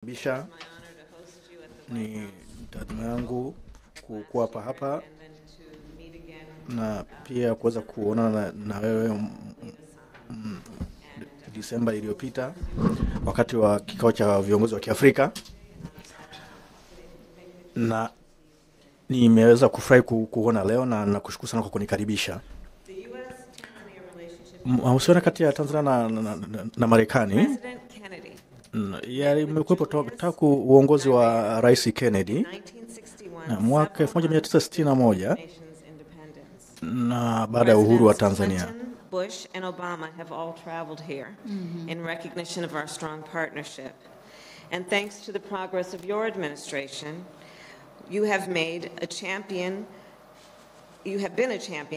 Bisha ni taadhima yangu kuwa hapa na pia kuweza kuonana na wewe Disemba iliyopita wakati wa kikao cha viongozi wa Kiafrika, na nimeweza kufurahi kuona leo na nakushukuru sana kwa kunikaribisha. Mahusiano kati ya Tanzania na Marekani yamekuwepo tangu uongozi wa Rais Kennedy na mwaka 1961 na baada ya uhuru wa Tanzania. Bush and Obama have all traveled here in recognition of our strong partnership. And thanks to the progress of your administration, you have been a champion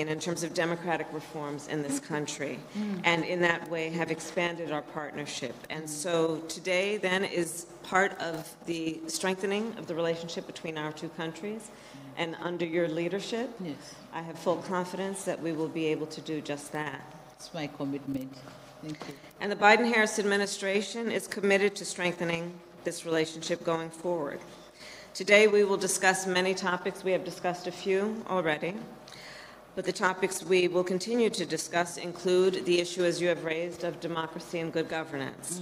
in terms of democratic reforms in this country, and in that way have expanded our partnership. And so today then is part of the strengthening of the relationship between our two countries, and under your leadership, I have full confidence that we will be able to do just that. It's my commitment. Thank you. And the Biden-Harris administration is committed to strengthening this relationship going forward. Today we will discuss many topics. We have discussed a few already, but the topics we will continue to discuss include the issue, as you have raised, of democracy and good governance.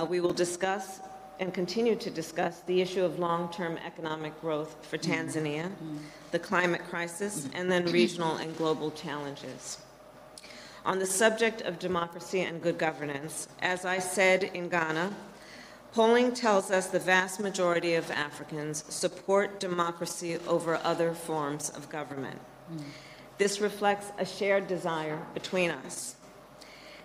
We will discuss and continue to discuss the issue of long-term economic growth for Tanzania, the climate crisis, and then regional and global challenges. On the subject of democracy and good governance, as I said in Ghana, polling tells us the vast majority of Africans support democracy over other forms of government. This reflects a shared desire between us.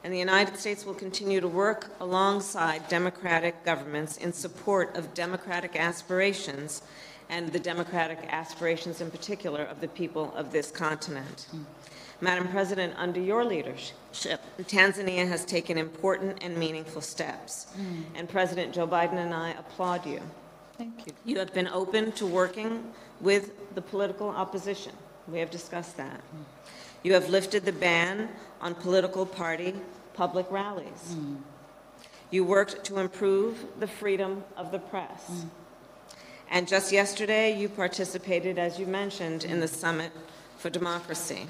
And the United States will continue to work alongside democratic governments in support of democratic aspirations, and the democratic aspirations in particular of the people of this continent. Madam President, under your leadership, Tanzania has taken important and meaningful steps. And President Joe Biden and I applaud you. Thank you. You have been open to working with the political opposition. We have discussed that. You have lifted the ban on political party public rallies. You worked to improve the freedom of the press. And just yesterday, you participated, as you mentioned, in the Summit for Democracy.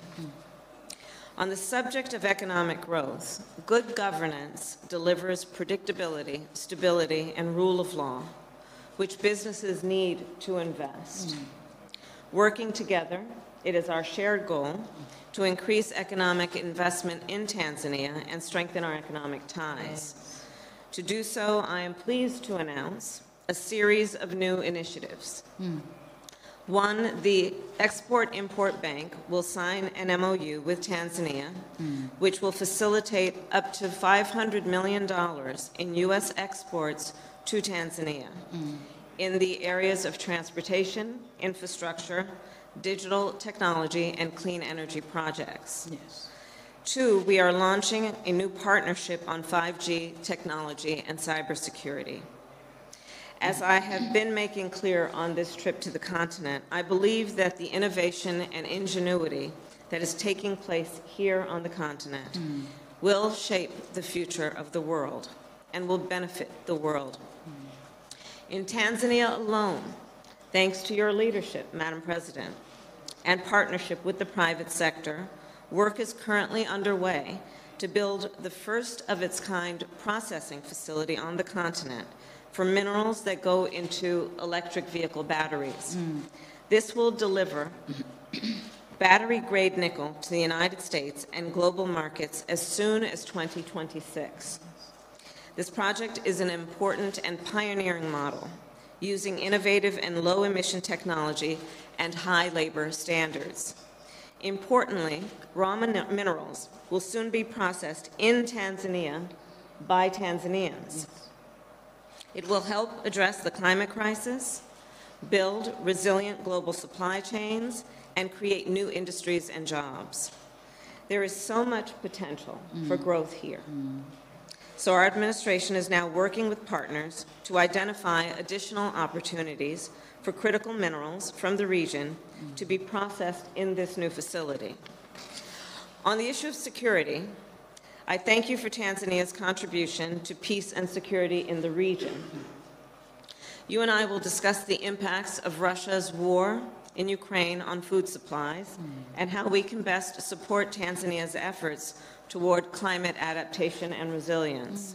On the subject of economic growth, good governance delivers predictability, stability, and rule of law, which businesses need to invest. Working together, it is our shared goal to increase economic investment in Tanzania and strengthen our economic ties. To do so, I am pleased to announce a series of new initiatives. One, the Export-Import Bank will sign an MOU with Tanzania, which will facilitate up to $500 million in U.S. exports to Tanzania in the areas of transportation, infrastructure, digital technology, and clean energy projects. Two, we are launching a new partnership on 5G technology and cybersecurity. As I have been making clear on this trip to the continent, I believe that the innovation and ingenuity that is taking place here on the continent will shape the future of the world and will benefit the world. In Tanzania alone, thanks to your leadership, Madam President, and partnership with the private sector, work is currently underway to build the first of its kind processing facility on the continent for minerals that go into electric vehicle batteries. This will deliver battery-grade nickel to the United States and global markets as soon as 2026. This project is an important and pioneering model, using innovative and low-emission technology and high labor standards. Importantly, raw minerals will soon be processed in Tanzania by Tanzanians. It will help address the climate crisis, build resilient global supply chains, and create new industries and jobs. There is so much potential for growth here. So our administration is now working with partners to identify additional opportunities for critical minerals from the region to be processed in this new facility. On the issue of security, I thank you for Tanzania's contribution to peace and security in the region. You and I will discuss the impacts of Russia's war in Ukraine on food supplies and how we can best support Tanzania's efforts toward climate adaptation and resilience.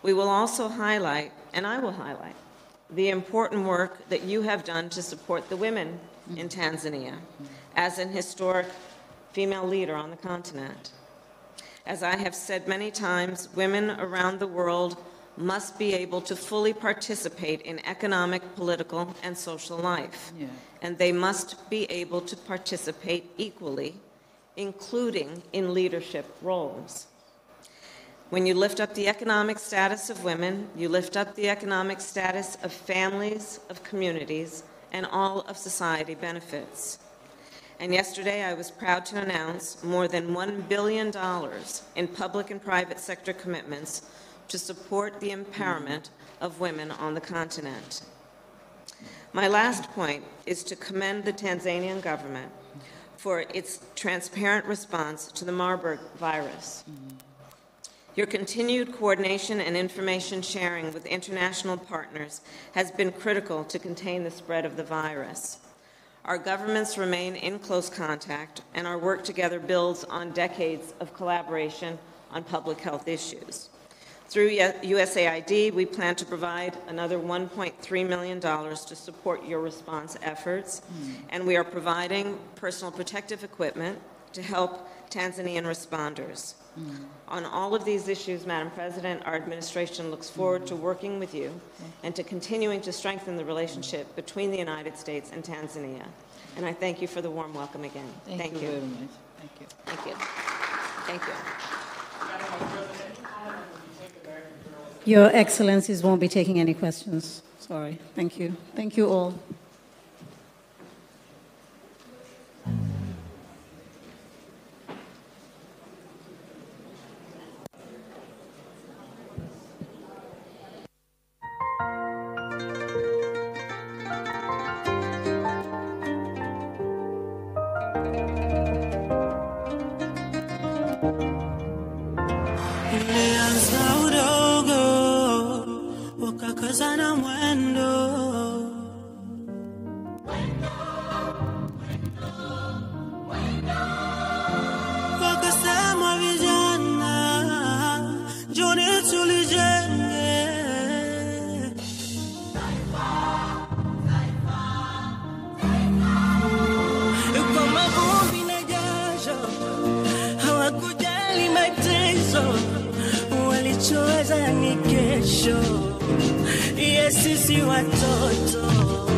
We will also highlight, and I will highlight, the important work that you have done to support the women in Tanzania as an historic female leader on the continent. As I have said many times, women around the world must be able to fully participate in economic, political, and social life. Yeah. And they must be able to participate equally, including in leadership roles. When you lift up the economic status of women, you lift up the economic status of families, of communities, and all of society benefits. And yesterday I was proud to announce more than $1 billion in public and private sector commitments to support the empowerment of women on the continent. My last point is to commend the Tanzanian government for its transparent response to the Marburg virus. Your continued coordination and information sharing with international partners has been critical to contain the spread of the virus. Our governments remain in close contact, and our work together builds on decades of collaboration on public health issues. Through USAID, we plan to provide another $1.3 million to support your response efforts, and we are providing personal protective equipment to help Tanzanian responders. On all of these issues, Madam President, our administration looks forward to working with you and to continuing to strengthen the relationship between the United States and Tanzania. And I thank you for the warm welcome again. Thank you very much. Thank you. Thank you. Thank you. Your Excellencies won't be taking any questions. Sorry. Thank you. Thank you all. Walichoweza ni kesho, yes sisi watoto